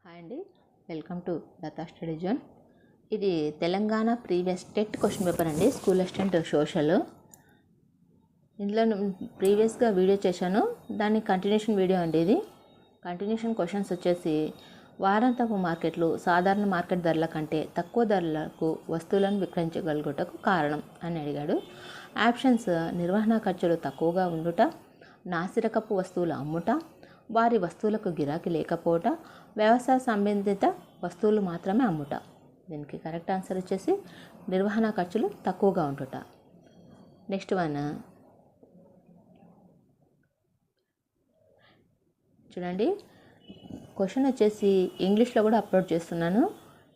Hi అండి, welcome to Latha study zone. ఇది Telangana previous TET question paper అండి, స్కూల్ అసిస్టెంట్ సోషల్. ఇందులో ప్రీవియస్గా వీడియో చేశాను, దాని కంటిన్యూషన్ వీడియో అండి. ఇది కంటిన్యూషన్ క్వశ్చన్స్ వచ్చేసి, వారాంతపు మార్కెట్లు సాధారణ మార్కెట్ ధరల కంటే తక్కువ ధరలకు వస్తువులను విక్రయించగలుగుటకు కారణం అని అడిగాడు. ఆప్షన్స్: నిర్వహణ ఖర్చులు తక్కువగా ఉండుట, నాసిరకపు వస్తువులు అమ్ముట, వారి వస్తువులకు గిరాకీ లేకపోవట, వ్యవసాయ సంబంధిత వస్తువులు మాత్రమే అమ్ముట. దీనికి కరెక్ట్ ఆన్సర్ వచ్చేసి నిర్వహణ ఖర్చులు తక్కువగా ఉండుట. నెక్స్ట్ వన్ చూడండి. క్వశ్చన్ వచ్చేసి ఇంగ్లీష్లో కూడా అప్లోడ్ చేస్తున్నాను.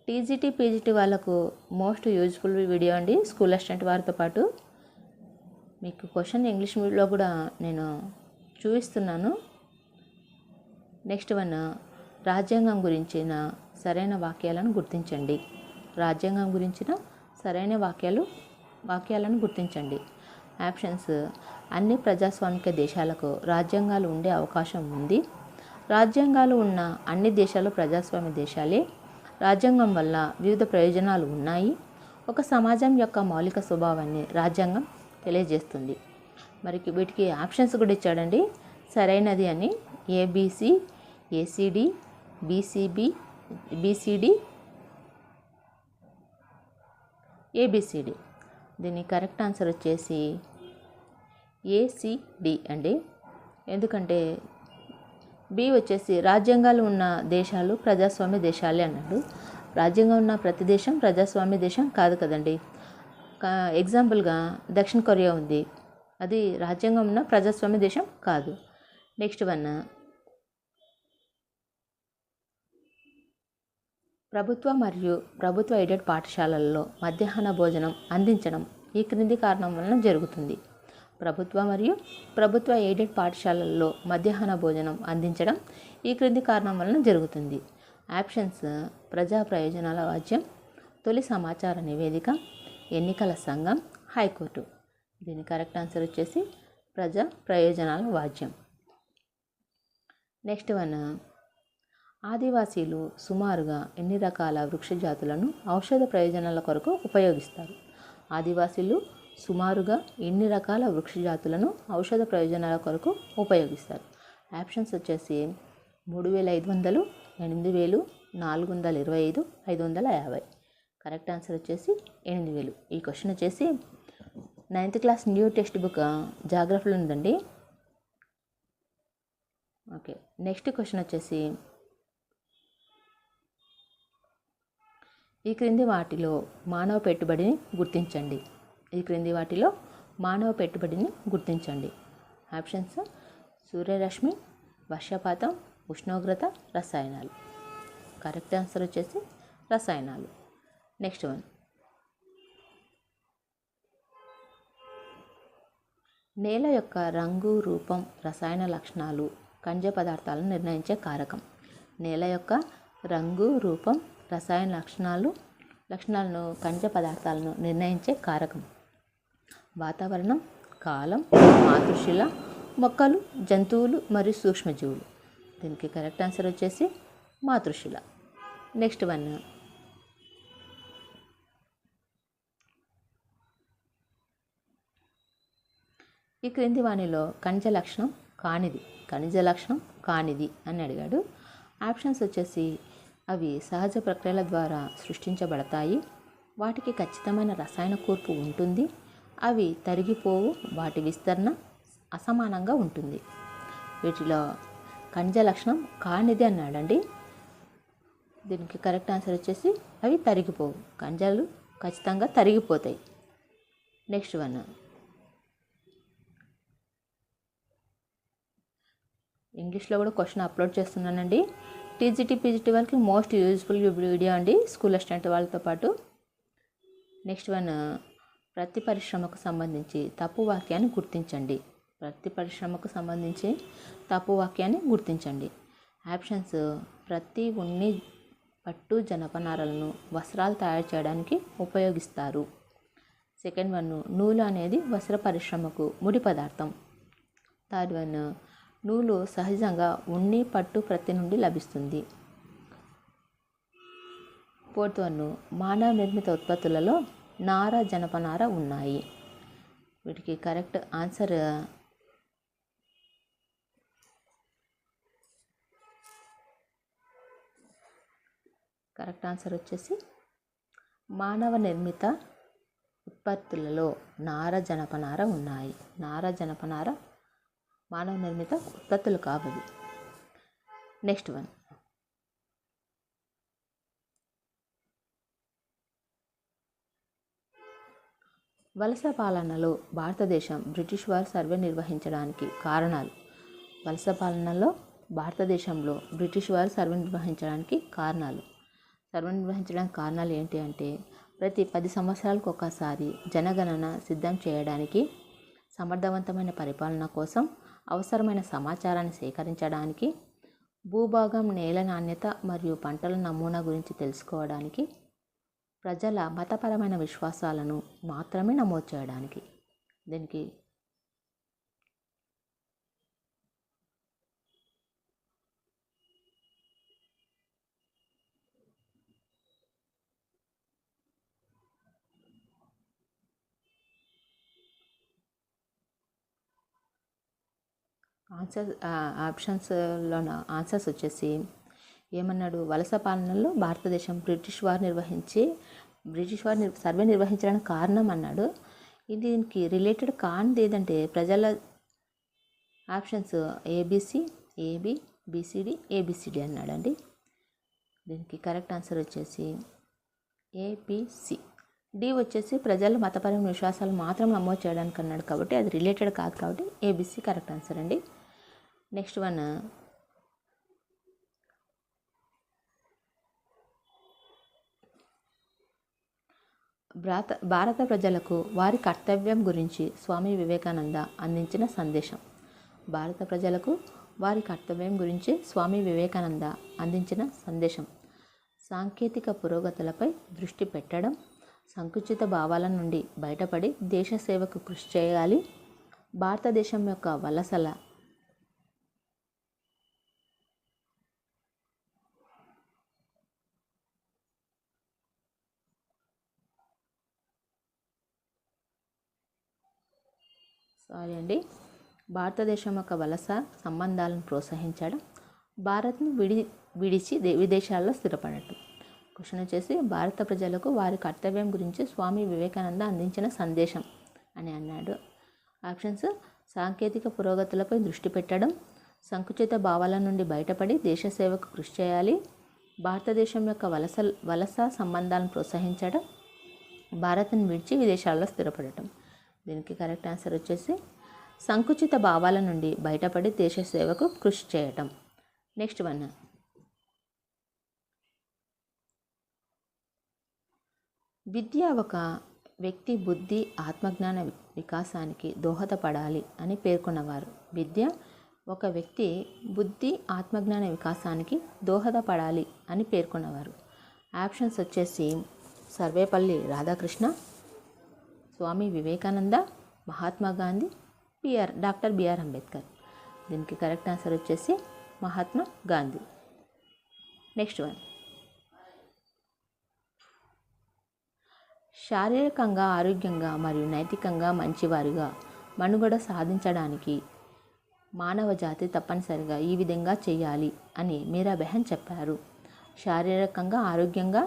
టీజీటీ పీజీటీ వాళ్ళకు మోస్ట్ యూజ్ఫుల్ వీడియో అండి, స్కూల్ అసిస్టెంట్ వారితో పాటు. మీకు క్వశ్చన్ ఇంగ్లీష్లో కూడా నేను చూపిస్తున్నాను. నెక్స్ట్ వన్, రాజ్యాంగం గురించిన సరైన వాక్యాలను గుర్తించండి. రాజ్యాంగం గురించిన సరైన వాక్యాలను గుర్తించండి. ఆప్షన్స్: అన్ని ప్రజాస్వామిక దేశాలకు రాజ్యాంగాలు ఉండే అవకాశం ఉంది. రాజ్యాంగాలు ఉన్న అన్ని దేశాలు ప్రజాస్వామ్య దేశాలే. రాజ్యాంగం వల్ల వివిధ ప్రయోజనాలు ఉన్నాయి. ఒక సమాజం యొక్క మౌలిక స్వభావాన్ని రాజ్యాంగం తెలియజేస్తుంది. మరి వీటికి ఆప్షన్స్ కూడా ఇచ్చాడండి, సరైనది అని. ABC, ACD, BCD, ABCD. దీని కరెక్ట్ ఆన్సర్ వచ్చేసి ఏసిడి అండి. ఎందుకంటే బి వచ్చేసి రాజ్యాంగాలు ఉన్న దేశాలు ప్రజాస్వామ్య దేశాలే అన్నాడు. రాజ్యాంగం ఉన్న ప్రతి దేశం ప్రజాస్వామ్య దేశం కాదు కదండి. ఎగ్జాంపుల్గా దక్షిణ కొరియా ఉంది, అది రాజ్యాంగం ఉన్న ప్రజాస్వామ్య దేశం కాదు. నెక్స్ట్ వన్, ప్రభుత్వ మరియు ప్రభుత్వ ఎయిడెడ్ పాఠశాలల్లో మధ్యాహ్న భోజనం అందించడం ఈ క్రింది కారణం వలన జరుగుతుంది. ప్రభుత్వ మరియు ప్రభుత్వ ఎయిడెడ్ పాఠశాలల్లో మధ్యాహ్న భోజనం అందించడం ఈ క్రింది కారణం వలన జరుగుతుంది. ఆప్షన్స్: ప్రజా ప్రయోజనాల వాజ్యం, తొలి సమాచార నివేదిక, ఎన్నికల సంఘం, హైకోర్టు. దీని కరెక్ట్ ఆన్సర్ వచ్చేసి ప్రజా ప్రయోజనాల వాజ్యం. నెక్స్ట్ వన్, ఆదివాసీలు సుమారుగా ఎన్ని రకాల వృక్ష జాతులను ఔషధ ప్రయోజనాల కొరకు ఉపయోగిస్తారు? ఆదివాసీలు సుమారుగా ఎన్ని రకాల వృక్ష జాతులను ఔషధ ప్రయోజనాల కొరకు ఉపయోగిస్తారు? ఆప్షన్స్ వచ్చేసి 3500, 8000, 425, 550. కరెక్ట్ ఆన్సర్ వచ్చేసి 8000. ఈ క్వశ్చన్ వచ్చేసి 9th class new text book జాగ్రఫీలో ఉందండి. ఓకే, నెక్స్ట్ క్వశ్చన్ వచ్చేసి, ఈ క్రింది వాటిలో మానవ పెట్టుబడిని గుర్తించండి. ఈ క్రింది వాటిలో మానవ పెట్టుబడిని గుర్తించండి. ఆప్షన్స్: సూర్యరశ్మి, వర్షపాతం, ఉష్ణోగ్రత, రసాయనాలు. కరెక్ట్ ఆన్సర్ వచ్చేసి రసాయనాలు. నెక్స్ట్ వన్, నేల యొక్క రంగు, రూపం, రసాయన లక్షణాలు ఖనిజ పదార్థాలను నిర్ణయించే కారకం. నేల యొక్క రంగు, రూపం, రసాయన లక్షణాలను ఖనిజ పదార్థాలను నిర్ణయించే కారకం. వాతావరణం, కాలం, మాతృశిల, మొక్కలు, జంతువులు మరియు సూక్ష్మజీవులు. దీనికి కరెక్ట్ ఆన్సర్ వచ్చేసి మాతృశిల. నెక్స్ట్ వన్, ఈ క్రింది వాణిలో ఖనిజ లక్షణం కానిది అని అడిగాడు. ఆప్షన్స్ వచ్చేసి, అవి సహజ ప్రక్రియల ద్వారా సృష్టించబడతాయి, వాటికి ఖచ్చితమైన రసాయన కూర్పు ఉంటుంది, అవి తరిగిపోవు, వాటి విస్తరణ అసమానంగా ఉంటుంది. వీటిలో ఖనిజ లక్షణం కానిది అన్నాడండి. దీనికి కరెక్ట్ ఆన్సర్ వచ్చేసి అవి తరిగిపోవు, ఖనిజాలు ఖచ్చితంగా తరిగిపోతాయి. నెక్స్ట్ వన్, ఇంగ్లీష్లో కూడా క్వశ్చన్ అప్లోడ్ చేస్తున్నానండి. టీజీటీ పీజీటీ వాళ్ళకి మోస్ట్ యూజ్ఫుల్ వీడియో అండి, స్కూల్ అసిస్టెంట్ వాళ్ళతో పాటు. నెక్స్ట్ వన్, ప్రతి పరిశ్రమకు సంబంధించి తప్పు వాక్యాన్ని గుర్తించండి. ప్రతి పరిశ్రమకు సంబంధించి తప్పు వాక్యాన్ని గుర్తించండి. ఆప్షన్స్: ప్రతి ఉన్ని, పట్టు, జనపనారలను వస్త్రాలు తయారు చేయడానికి ఉపయోగిస్తారు. సెకండ్ వన్, నూలు అనేది వస్త్ర పరిశ్రమకు ముడి పదార్థం. థర్డ్ వన్, నూలు సహజంగా ఉన్ని, పట్టు, ప్రత్తి నుండి లభిస్తుంది. ఫోర్త్ వన్, మానవ నిర్మిత ఉత్పత్తులలో నార, జనపనార ఉన్నాయి. వీటికి కరెక్ట్ ఆన్సర్ వచ్చేసి మానవ నిర్మిత ఉత్పత్తులలో నార, జనపనార ఉన్నాయి. నార, జనపనార మానవ నిర్మిత ఉత్పత్తులు కావవి. నెక్స్ట్ వన్, వలస పాలనలో భారతదేశం బ్రిటిష్ వారు సర్వే నిర్వహించడానికి కారణాలు. వలస పాలనలో భారతదేశంలో బ్రిటిష్ వారు సర్వే నిర్వహించడానికి కారణాలు ఏంటి అంటే, ప్రతి 10 సంవత్సరాలకు ఒకసారి జనగణన సిద్ధం చేయడానికి, సమర్థవంతమైన పరిపాలన కోసం, అవసరమైన సమాచారాన్ని సేకరించడానికి, భూభాగం, నేల నాణ్యత మరియు పంటల నమూనా గురించి తెలుసుకోవడానికి, ప్రజల మతపరమైన విశ్వాసాలను మాత్రమే నమోదు చేయడానికి. దీనికి ఆప్షన్స్లో ఆన్సర్స్ వచ్చేసి ఏమన్నాడు, వలస పాలనలో భారతదేశం బ్రిటిష్ వారు సర్వే నిర్వహించడానికి కారణం అన్నాడు. దీనికి రిలేటెడ్ కానిది ఏదంటే ప్రజల options ABC, AB, BCD, ABCD అన్నాడండి. దీనికి కరెక్ట్ ఆన్సర్ వచ్చేసి ఏబిసి. డి వచ్చేసి ప్రజల మతపరమైన విశ్వాసాలు మాత్రం నమోదు చేయడానికి అన్నాడు కాబట్టి అది రిలేటెడ్ కాదు కాబట్టి ఏబిసి కరెక్ట్ ఆన్సర్ అండి. నెక్స్ట్ వన్, భారత ప్రజలకు వారి కర్తవ్యం గురించి స్వామి వివేకానంద అందించిన సందేశం. భారత ప్రజలకు వారి కర్తవ్యం గురించి స్వామి వివేకానంద అందించిన సందేశం. సాంకేతిక పురోగతులపై దృష్టి పెట్టడం, సంకుచిత భావాల నుండి బయటపడి దేశ సేవకు కృషి చేయాలి, భారతదేశం యొక్క వలసల భారతదేశం యొక్క వలస సంబంధాలను ప్రోత్సహించడం, భారత్ను విడిచి విదేశాల్లో స్థిరపడటం. క్వశ్చన్ వచ్చేసి భారత ప్రజలకు వారి కర్తవ్యం గురించి స్వామి వివేకానంద అందించిన సందేశం అని అన్నాడు. ఆప్షన్స్ సాంకేతిక పురోగతులపై దృష్టి పెట్టడం, సంకుచిత భావాల నుండి బయటపడి దేశ సేవకు కృషి చేయాలి, భారతదేశం యొక్క వలస సంబంధాలను ప్రోత్సహించడం, భారత్ను విడిచి విదేశాల్లో స్థిరపడటం. దీనికి కరెక్ట్ ఆన్సర్ వచ్చేసి సంకుచిత భావాల నుండి బయటపడి దేశ సేవకు కృషి చేయటం. నెక్స్ట్ వన్, విద్య ఒక వ్యక్తి బుద్ధి, ఆత్మజ్ఞాన వికాసానికి దోహదపడాలి అని పేర్కొన్నవారు. విద్య ఒక వ్యక్తి బుద్ధి, ఆత్మజ్ఞాన వికాసానికి దోహదపడాలి అని పేర్కొన్నవారు. ఆప్షన్స్ వచ్చేసి సర్వేపల్లి రాధాకృష్ణ, స్వామి వివేకానంద, మహాత్మా గాంధీ, డాక్టర్ బిఆర్ అంబేద్కర్. దీనికి కరెక్ట్ ఆన్సర్ వచ్చేసి మహాత్మా గాంధీ. నెక్స్ట్ వన్, శారీరకంగా ఆరోగ్యంగా మరియు నైతికంగా మంచివారిగా మనుగడ సాధించడానికి మానవ జాతి తప్పనిసరిగా ఈ విధంగా చేయాలి అని మీరా బెహన్ చెప్పారు. శారీరకంగా ఆరోగ్యంగా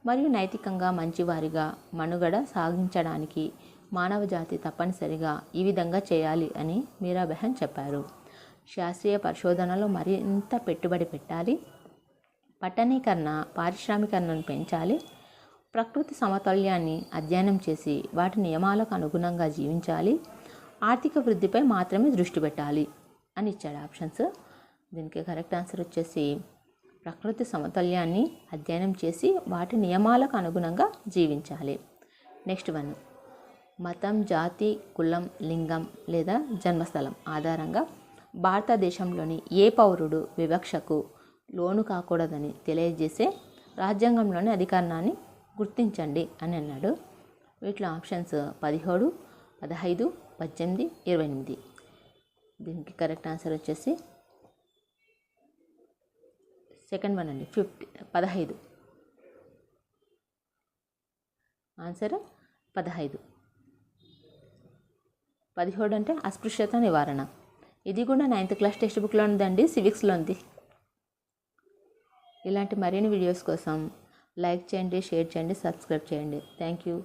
మరియు నైతికంగా మంచివారిగా మనుగడ సాగించడానికి మానవ జాతి తప్పనిసరిగా ఈ విధంగా చేయాలి అని మీరా బెహన్ చెప్పారు. శాస్త్రీయ పరిశోధనలో మరింత పెట్టుబడి పెట్టాలి, పట్టణీకరణ, పారిశ్రామికరణను పెంచాలి, ప్రకృతి సమతుల్యాన్ని అధ్యయనం చేసి వాటి నియమాలకు అనుగుణంగా జీవించాలి, ఆర్థిక వృద్ధిపై మాత్రమే దృష్టి పెట్టాలి అని ఇచ్చాడు ఆప్షన్స్. దీనికి కరెక్ట్ ఆన్సర్ వచ్చేసి ప్రకృతి సమతుల్యాన్ని అధ్యయనం చేసి వాటి నియమాలకు అనుగుణంగా జీవించాలి. నెక్స్ట్ వన్, మతం, జాతి, కులం, లింగం లేదా జన్మస్థలం ఆధారంగా భారతదేశంలోని ఏ పౌరుడు వివక్షకు లోను కాకూడదని తెలియజేసే రాజ్యాంగంలోని అధికారాన్ని గుర్తించండి అని అన్నాడు. వీటిలో ఆప్షన్స్ 17, 15, 18, 28. దీనికి కరెక్ట్ ఆన్సర్ వచ్చేసి సెకండ్ వన్ అండి, 15. ఆన్సర్ 15. 17 అంటే అస్పృశ్యత నివారణ. ఇది కూడా 9th క్లాస్ టెక్స్ట్ బుక్లో ఉందండి, సివిక్స్లో ఉంది. ఇలాంటి మరిన్ని వీడియోస్ కోసం లైక్ చేయండి, షేర్ చేయండి, సబ్స్క్రైబ్ చేయండి. Thank you.